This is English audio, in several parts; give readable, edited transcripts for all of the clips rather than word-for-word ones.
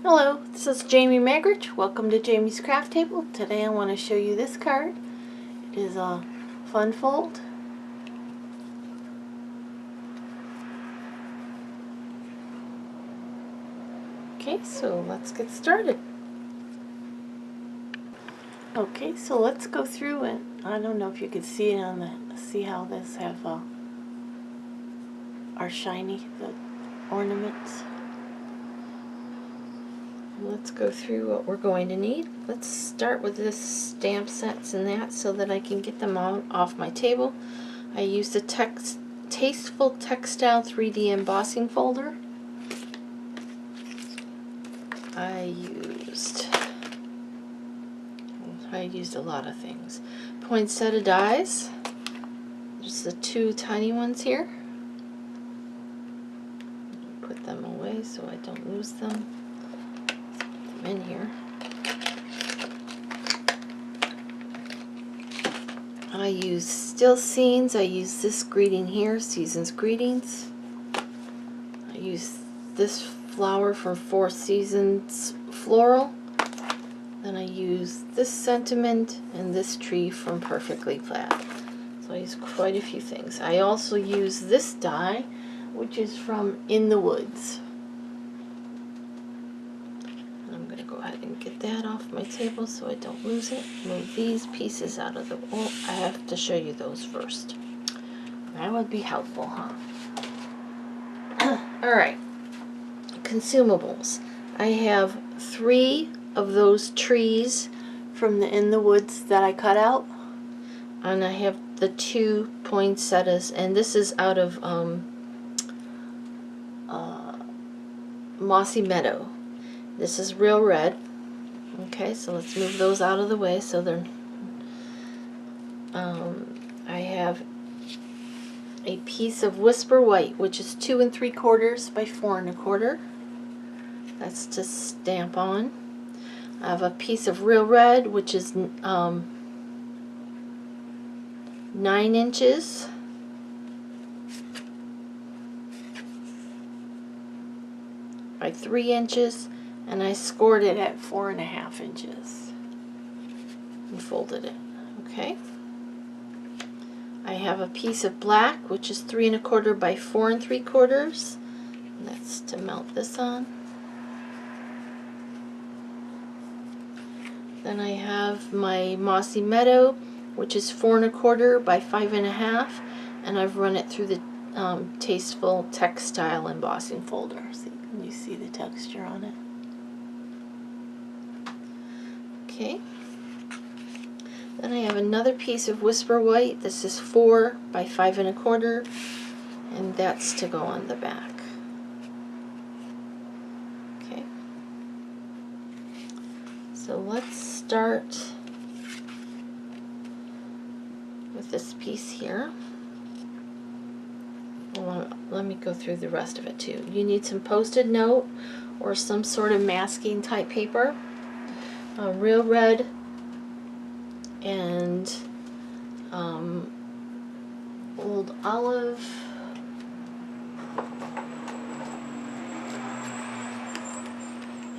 Hello, this is Jamie Magridge. Welcome to Jamie's Craft Table. Today I want to show you this card. It is a fun fold. Okay, so let's get started. Okay, so let's go through and I don't know if you can see it on the, see how this have are shiny, the ornaments. Let's go through what we're going to need. Let's start with this stamp sets and that so that I can get them all off my table. I used a Tasteful Textile 3D embossing folder. I used a lot of things. Poinsettia dies. There's the two tiny ones here. Put them away so I don't lose them. Put them in here. I use still scenes. I use this greeting here, Season's Greetings. I use this flower from Four Seasons Floral. Then I use this sentiment and this tree from Perfectly Plaid. So I use quite a few things. I also use this die, which is from In the Woods. And I'm going to go ahead and get that off my table so I don't lose it. Move these pieces out of the... Oh, I have to show you those first. That would be helpful, huh? Alright. Consumables. I have 3 of those trees from the In the Woods that I cut out, and I have the 2 poinsettias, and this is out of Mossy Meadow. This is real red. Okay, so let's move those out of the way so they're I have a piece of Whisper White, which is 2 3/4 by 4 1/4. That's to stamp on. I have a piece of Real Red, which is 9 inches. By 3 inches, and I scored it at 4.5 inches and folded it. Okay. I have a piece of black, which is 3 1/4 by 4 3/4. That's to melt this on. Then I have my Mossy Meadow, which is 4 1/4 by 5 1/2, and I've run it through the Tasteful Textile embossing folder. So you see the texture on it. Okay. Then I have another piece of Whisper White. This is 4 by 5 1/4, and that's to go on the back. Okay. So let's start with this piece here. Well, let me go through the rest of it too. You need some Post-it note or some sort of masking type paper. Real Red and Old Olive.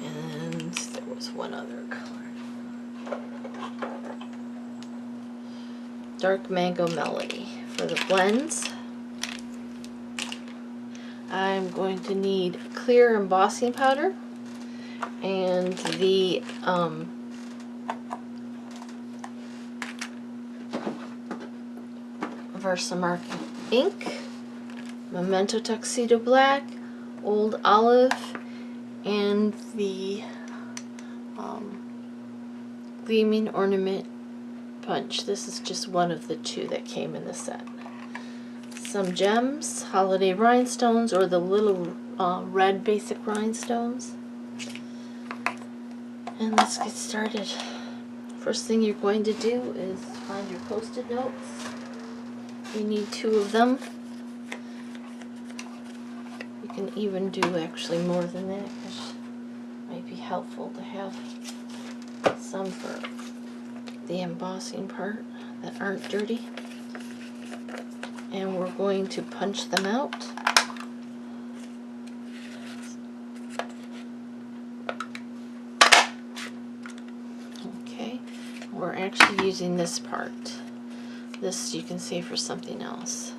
And there was one other color. Dark Mango Melody for the blends. I'm going to need clear embossing powder and the Versamark ink, Memento Tuxedo Black, Old Olive, and the Gleaming Ornament Punch. This is just one of the 2 that came in the set. Some gems, holiday rhinestones, or the little red basic rhinestones. And let's get started. First thing you're going to do is find your Post-it notes. You need 2 of them. You can even do actually more than that, because it might be helpful to have some for the embossing part that aren't dirty. And we're going to punch them out. we're actually using this part. This you can save for something else.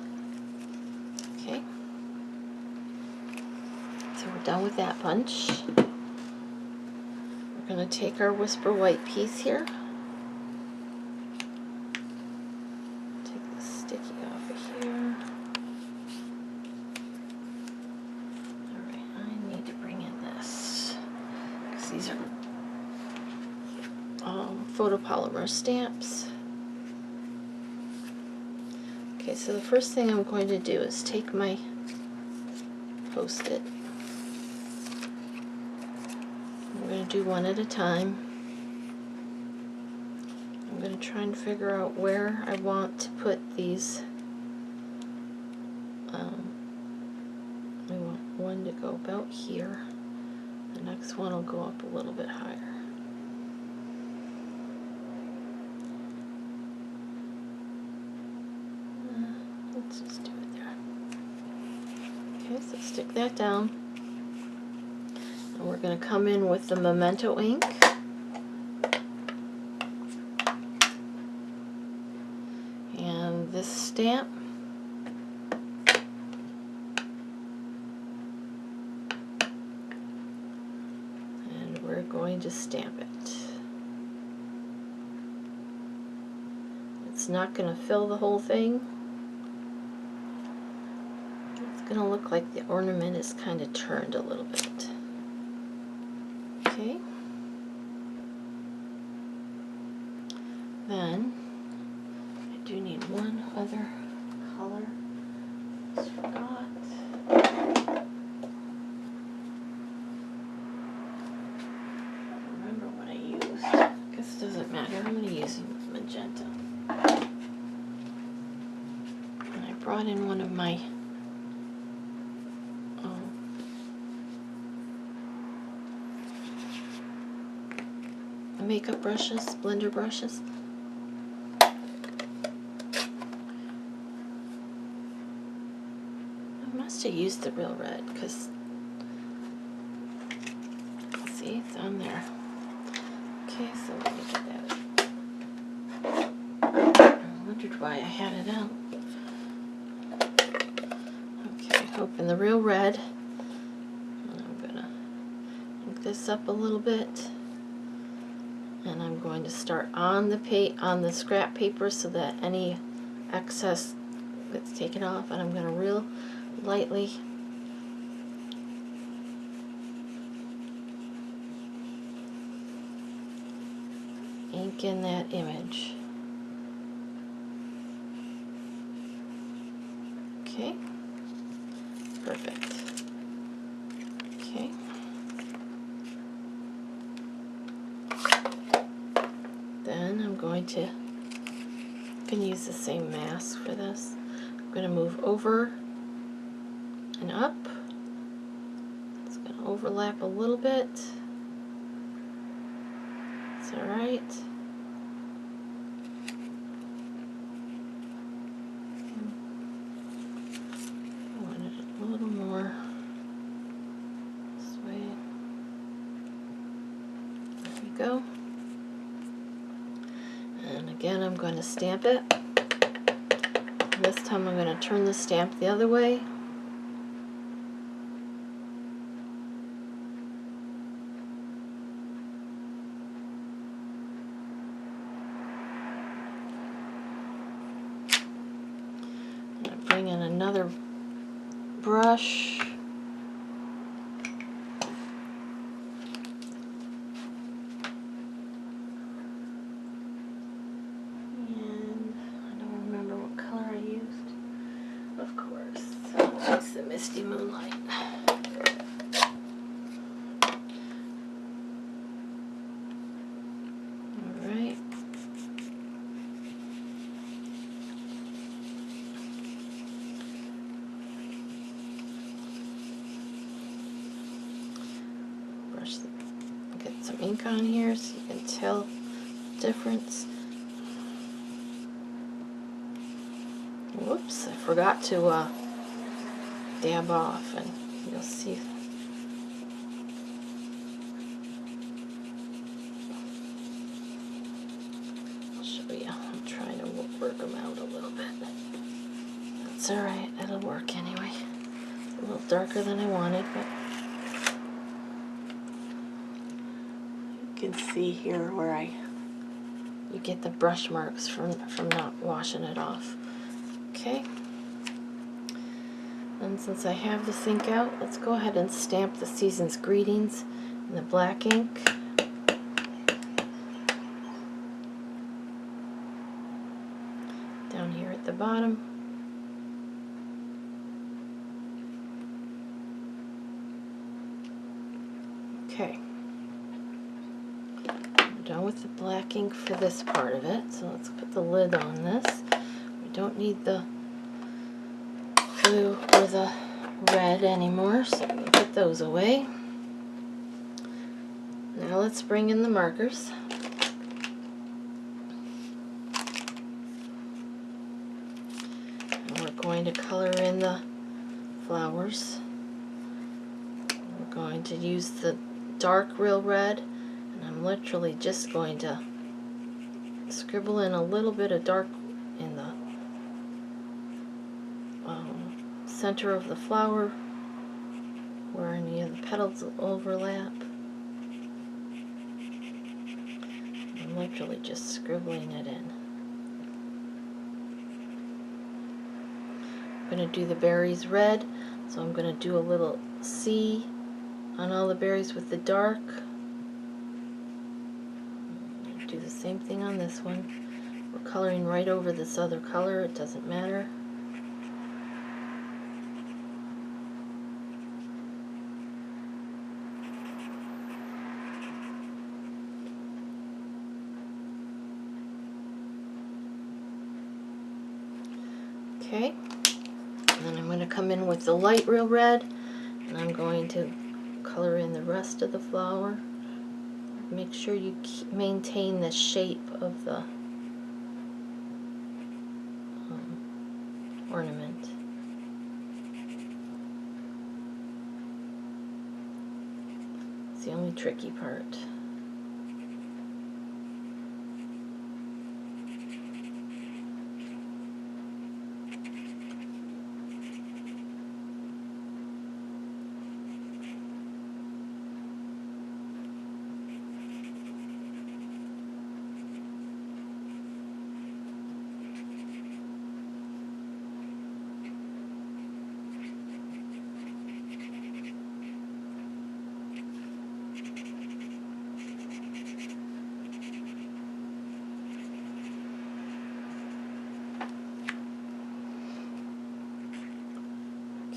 Okay. So we're done with that bunch. We're going to take our whisper white piece here. Take the sticky off of here. Alright, I need to bring in this. Because these are photopolymer stamps. Okay, so the first thing I'm going to do is take my Post-it. I'm going to do one at a time. I'm going to try and figure out where I want to put these. I want one to go about here. The next one will go up a little bit higher. Let's just do it there. Okay, so stick that down. And we're going to come in with the Memento ink. And this stamp. And we're going to stamp it. It's not going to fill the whole thing. It's going to look like the ornament is kind of turned a little bit. Okay. Then I do need one other color. Just forgot. I don't remember what I used. I guess it doesn't matter. I'm going to use magenta. And I brought in one of my makeup brushes, blender brushes. I must have used the real red because, see, it's on there. Okay, so let me get that. I wondered why I had it out. Okay, open the real red. And I'm gonna ink this up a little bit. And I'm going to start on the scrap paper so that any excess gets taken off, and I'm going to real lightly ink in that image. Okay, perfect. Okay. Then I'm going to use the same mask for this. I'm going to move over and up. It's going to overlap a little bit. It's alright. I wanted it a little more this way. There we go. And again, I'm going to stamp it. This time I'm going to turn the stamp the other way. I'm going to bring in another brush. The misty moonlight. Alright. Get some ink on here so you can tell the difference. Whoops, I forgot to dab off, and you'll see. That's alright, it'll work anyway. It's a little darker than I wanted, but you can see here where you get the brush marks from not washing it off. Okay. And since I have this ink out, let's go ahead and stamp the season's greetings in the black ink. Down here at the bottom. Okay. I'm done with the black ink for this part of it, so let's put the lid on this. We don't need the blue or the red anymore, so we'll put those away. Now let's bring in the markers. And we're going to color in the flowers. We're going to use the dark real red, and I'm literally just going to scribble in a little bit of dark in the center of the flower where any of the petals overlap. I'm literally just scribbling it in. I'm going to do the berries red, so I'm going to do a little C on all the berries with the dark. Do the same thing on this one. We're coloring right over this other color, it doesn't matter. Okay, and then I'm going to come in with the light real red, and I'm going to color in the rest of the flower. Make sure you maintain the shape of the ornament. It's the only tricky part.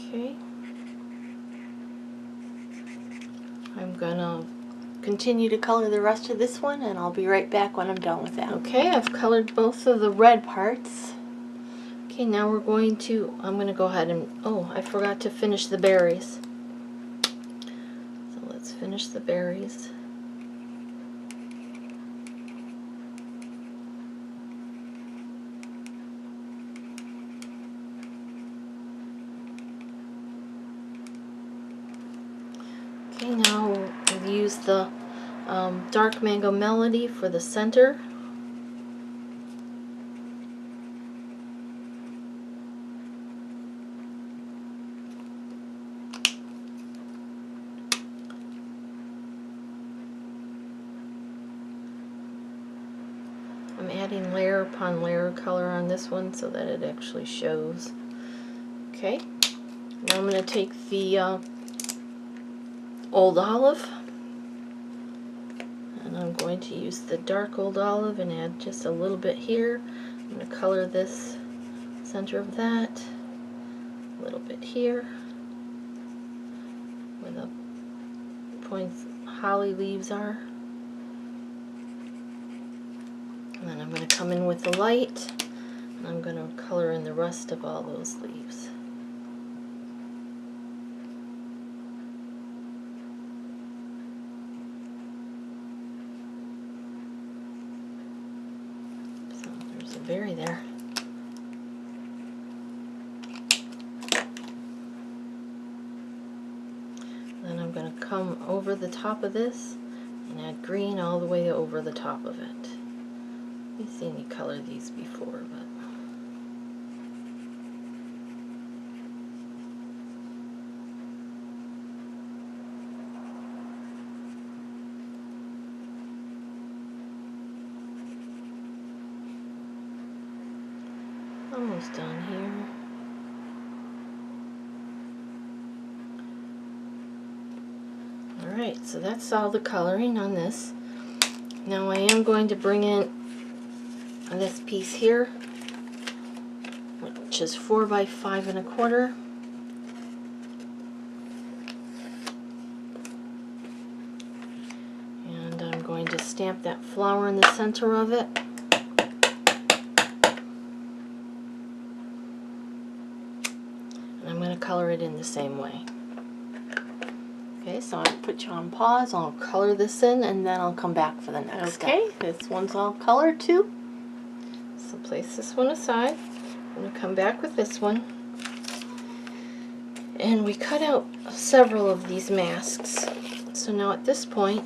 Okay, I'm gonna continue to color the rest of this one, and I'll be right back when I'm done with that. Okay, I've colored both of the red parts. Okay, now we're going to, I'm gonna go ahead and, oh, I forgot to finish the berries. So let's finish the berries. Okay, now we'll use the dark mango melody for the center. I'm adding layer upon layer color on this one so that it actually shows. Okay, now I'm going to take the old olive, and I'm going to use the dark old olive and add just a little bit here. I'm going to color this center of that, a little bit here where the points holly leaves are. And then I'm going to come in with the light, and I'm going to color in the rest of all those leaves. So there's a berry there. Then I'm going to come over the top of this and add green all the way over the top of it. I've seen me color these before, but almost done here. Alright, so that's all the coloring on this. Now I am going to bring in this piece here, which is 4 by 5 1/4. And I'm going to stamp that flower in the center of it. And I'm going to color it in the same way. Okay, so I'll put you on pause, I'll color this in, and then I'll come back for the next step. Okay, this one's all colored too. So place this one aside. I'm going to come back with this one. And we cut out several of these masks. So now at this point,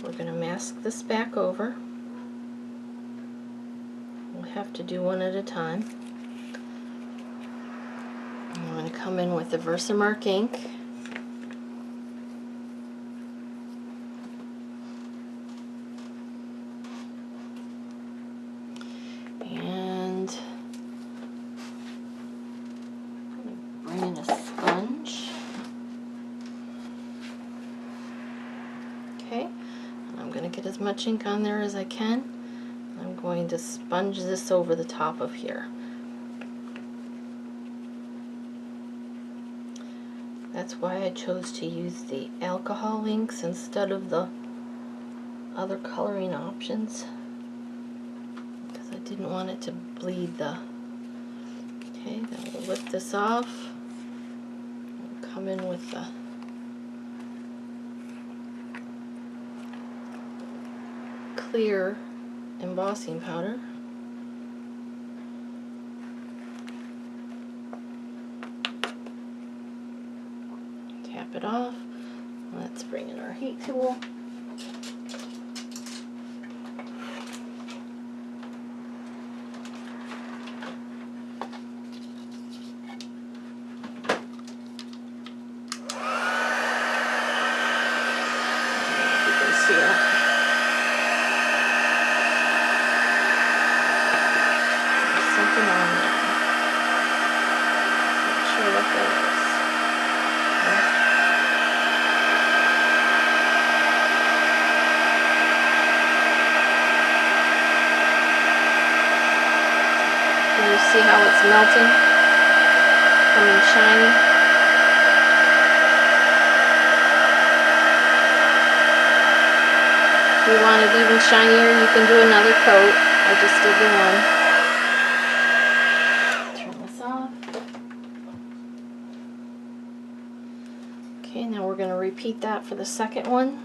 we're going to mask this back over. We'll have to do one at a time. I'm going to come in with the Versamark ink. Get as much ink on there as I can. I'm going to sponge this over the top of here. That's why I chose to use the alcohol inks instead of the other coloring options, because I didn't want it to bleed the... Okay, then we'll lift this off. We'll come in with the clear embossing powder. Tap it off. Let's bring in our heat tool. You can see it. See how it's melting, coming shiny. If you want it even shinier, you can do another coat. I just did the one. Turn this off. Okay, now we're going to repeat that for the second one.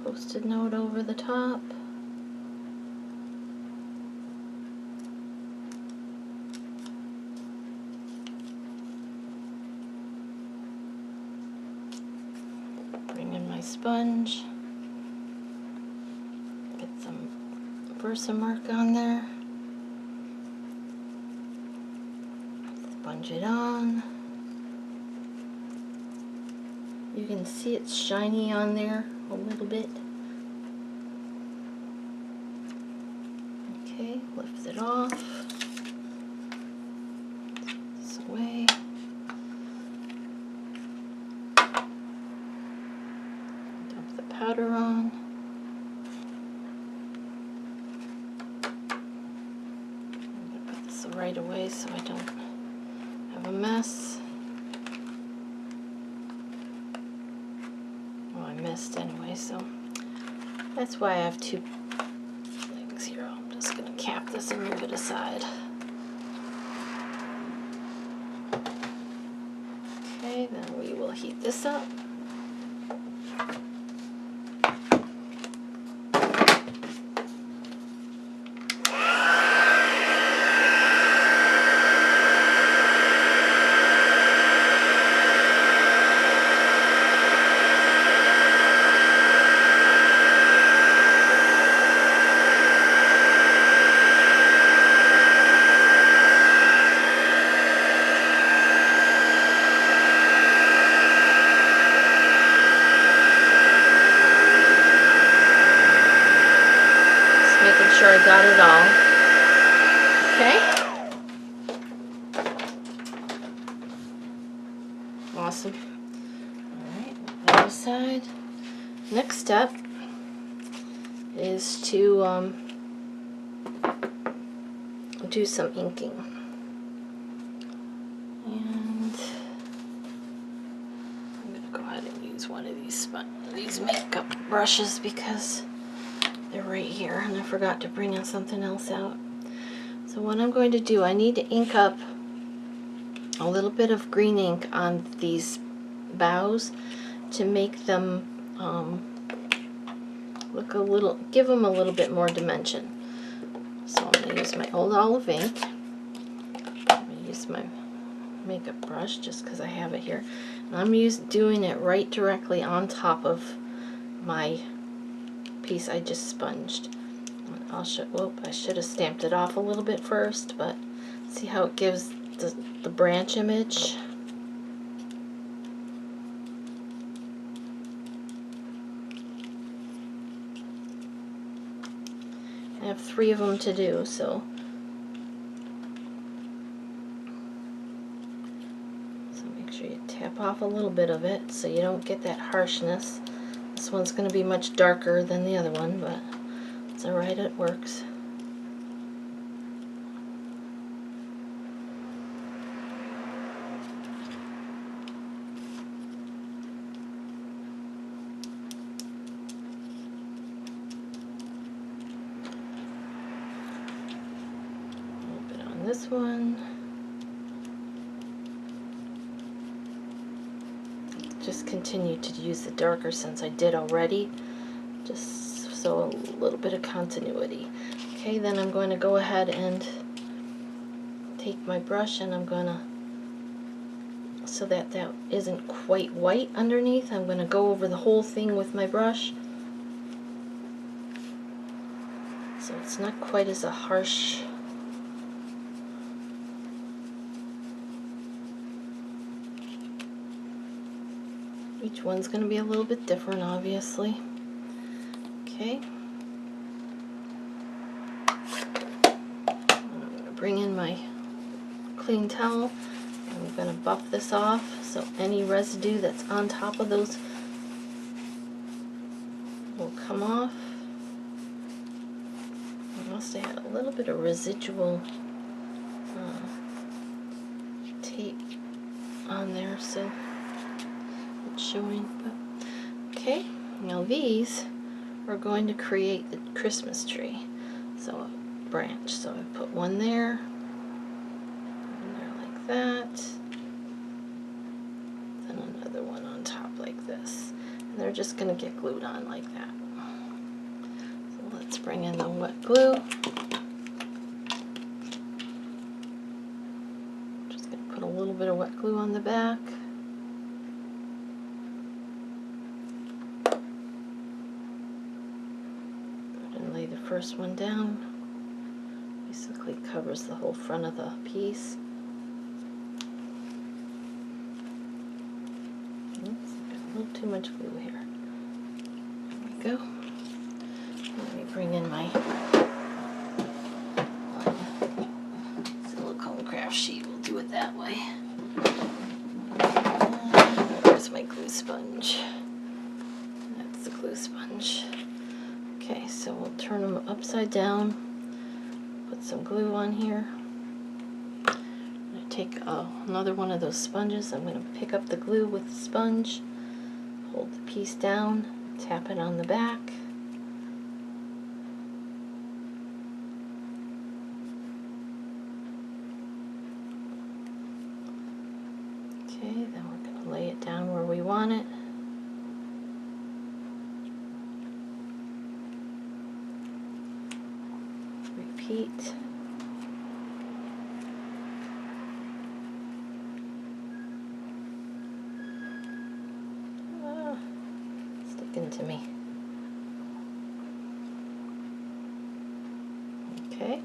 Post-it note over the top. Bring in my sponge. Get some Versamark on there. Sponge it on. You can see it's shiny on there a little bit. Okay, lift it off. This away. Dump the powder on. I'm going to put this right away so I don't have a mess. Well, I missed anyway, so that's why I have two things here. I'm just going to cap this and move it aside. Okay, then we will heat this up. sure I got it all. Okay? Awesome. Alright, the other side. Next step is to do some inking. And I'm going to go ahead and use one of these makeup brushes because they're right here and I forgot to bring something else out. So what I'm going to do, I need to ink up a little bit of green ink on these boughs to make them look a little, give them a little bit more dimension. So I'm going to use my old olive ink. I'm going to use my makeup brush just because I have it here. And I'm doing it right directly on top of my piece I just sponged. I'll show, whoop, I should have stamped it off a little bit first, but see how it gives the branch image. I have 3 of them to do, so make sure you tap off a little bit of it so you don't get that harshness. This one's going to be much darker than the other one, but it's alright, it works. This one, just continue to use the darker since I did already, just so a little bit of continuity. Okay, then I'm going to go ahead and take my brush and I'm going to, so that isn't quite white underneath, I'm going to go over the whole thing with my brush so it's not quite as a harsh. Each one's going to be a little bit different, obviously. Okay. I'm going to bring in my clean towel. I'm going to buff this off so any residue that's on top of those will come off. I must have had a little bit of residual tape on there, so showing, but okay. Now these are going to create the Christmas tree. So a branch. So I put one there like that, then another one on top like this, and they're just going to get glued on like that. So let's bring in the wet glue. Just going to put a little bit of wet glue on the back. Lay the first one down. Basically covers the whole front of the piece. Oops, I got a little too much glue here. There we go. Let me bring in my silicone craft sheet. We'll do it that way. Where's my glue sponge? That's the glue sponge. Okay, so we'll turn them upside down, put some glue on here. I'm going to take another one of those sponges. I'm going to pick up the glue with the sponge, hold the piece down, tap it on the back. Okay, then we're going to lay it down where we want it. Repeat. Sticking to me. Okay.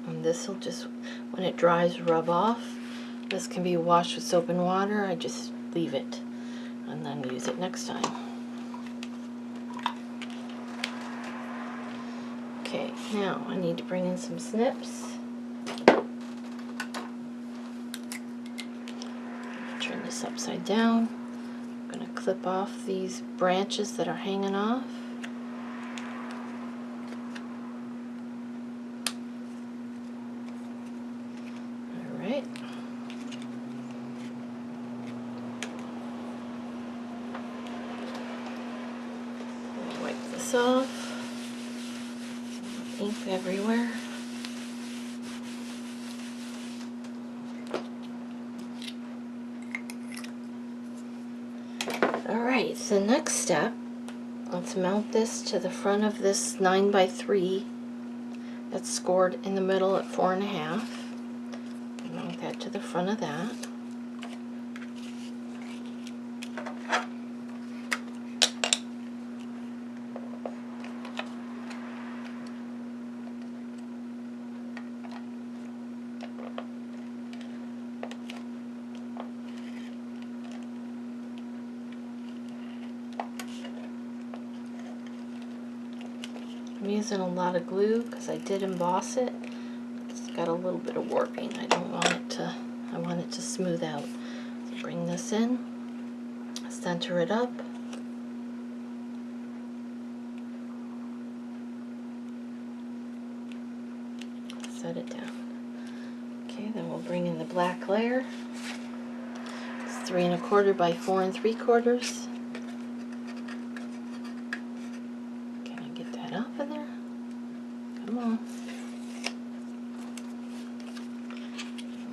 And this will just, when it dries, rub off. This can be washed with soap and water. I just leave it and then use it next time. Now I need to bring in some snips. Turn this upside down. I'm going to clip off these branches that are hanging off. Alright. Wipe this off. Ink everywhere. Alright, so next step, let's mount this to the front of this 9x3 that's scored in the middle at 4.5. Mount that to the front of that. I'm using a lot of glue because I did emboss it. It's got a little bit of warping. I want it to smooth out. So bring this in, center it up. Set it down. Okay, then we'll bring in the black layer. It's 3 1/4 by 4 3/4. Off of there. Come on.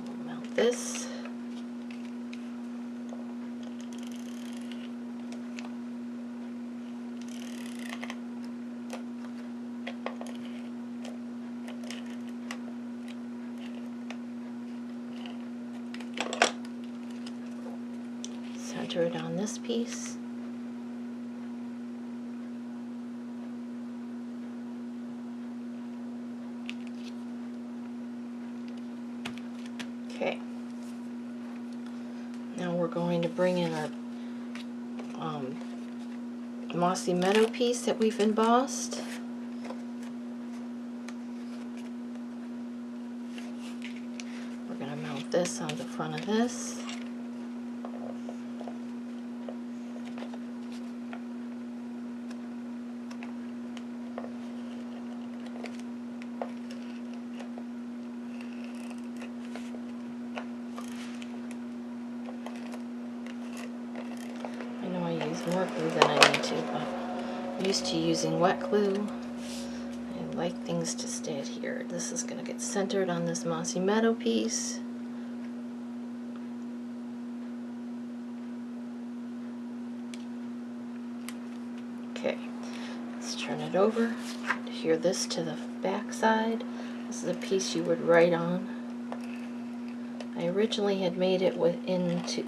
We'll mount this. Center it on this piece. Okay, now we're going to bring in our mossy meadow piece that we've embossed. We're going to mount this on the front of this. More glue than I need to, but I'm used to using wet glue. I like things to stay adhered. This is going to get centered on this mossy meadow piece. Okay, let's turn it over. Adhere this to the back side. This is a piece you would write on. I originally had made it into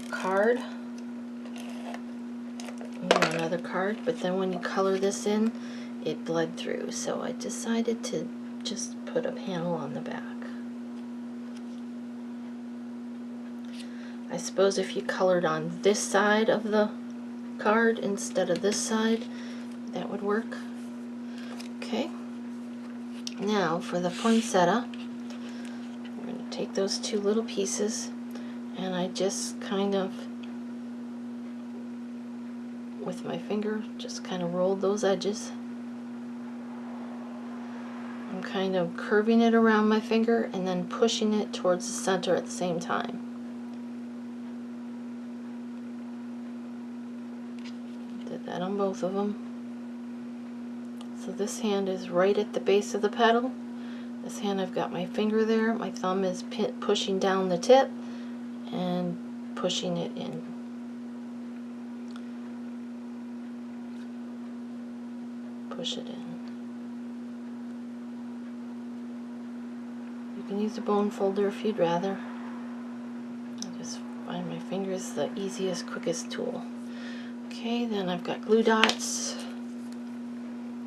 card, another card, but then when you color this in, it bled through, so I decided to just put a panel on the back. I suppose if you colored on this side of the card instead of this side, that would work. Okay, now for the poinsettia, we're going to take those two little pieces, and I just kind of, with my finger, just kind of rolled those edges. I'm kind of curving it around my finger and then pushing it towards the center at the same time. Did that on both of them. So this hand is right at the base of the petal. This hand, I've got my finger there. My thumb is pushing down the tip and pushing it in. Push it in. You can use a bone folder if you'd rather. I just find my finger is the easiest, quickest tool. Okay, then I've got glue dots.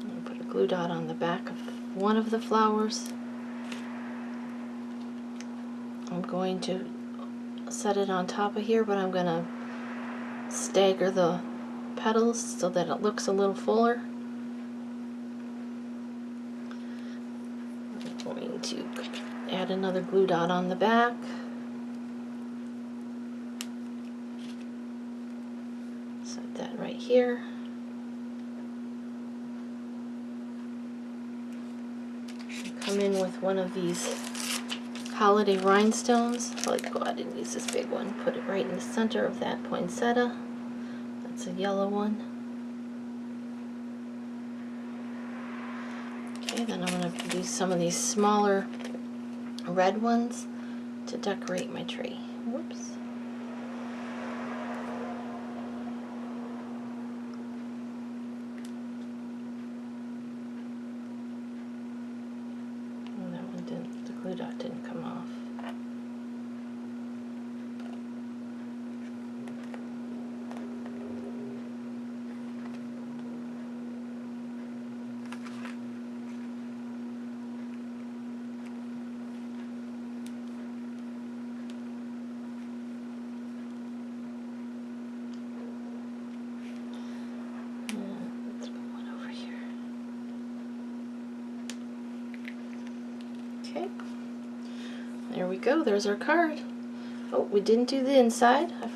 I'm going to put a glue dot on the back of one of the flowers. I'm going to set it on top of here, but I'm going to stagger the petals so that it looks a little fuller. add another glue dot on the back. Set that right here. Come in with one of these holiday rhinestones. I'll go ahead and use this big one. Put it right in the center of that poinsettia. That's a yellow one. Okay, then I'm going to do some of these smaller red ones to decorate my tree. Whoops. Oh, that one didn't, the glue dot didn't come off. Okay, there we go, there's our card. Oh, we didn't do the inside. I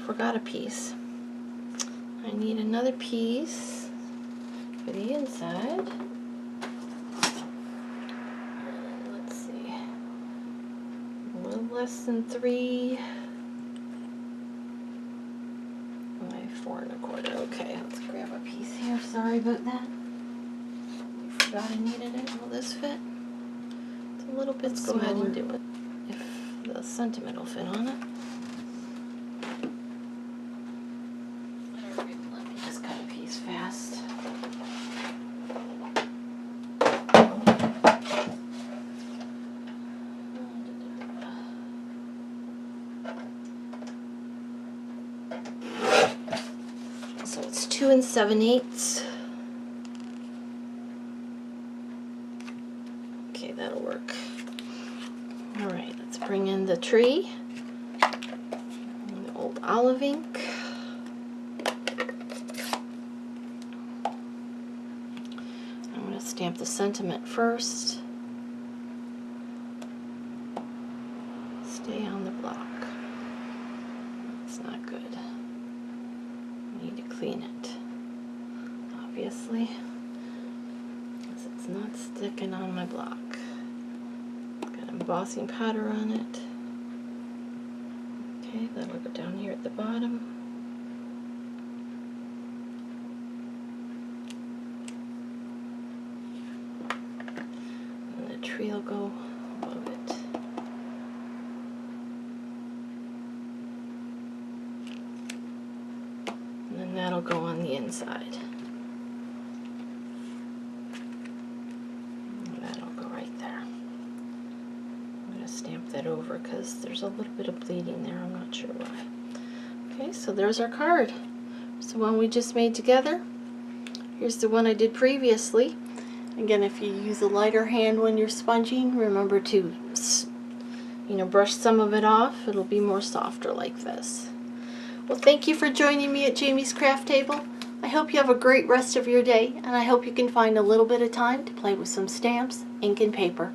forgot a piece. I need another piece for the inside. Let's see, a little less than 3 by 4 1/4. Okay, let's grab a piece here. Sorry about that. Forgot I needed it. Will this fit? It's a little bit smaller. Go ahead and do it. If the sentiment will fit on it. Alright, let me just cut a piece fast. So it's 2 7/8. Okay, that'll work. Alright, let's bring in the tree. And the old olive ink. I'm going to stamp the sentiment first. Stay on the block. That's not good. I need to clean it, obviously, because it's not sticking on my block. Got embossing powder on it. Okay, that'll go down here at the bottom. And the tree will go above it. And then that'll go on the inside. Stamp that over because there's a little bit of bleeding there. I'm not sure why. Okay, so there's our card. So one we just made together. Here's the one I did previously. Again, if you use a lighter hand when you're sponging, remember to, brush some of it off. It'll be more softer like this. Well, thank you for joining me at Jamie's Craft Table. I hope you have a great rest of your day, and I hope you can find a little bit of time to play with some stamps, ink, and paper.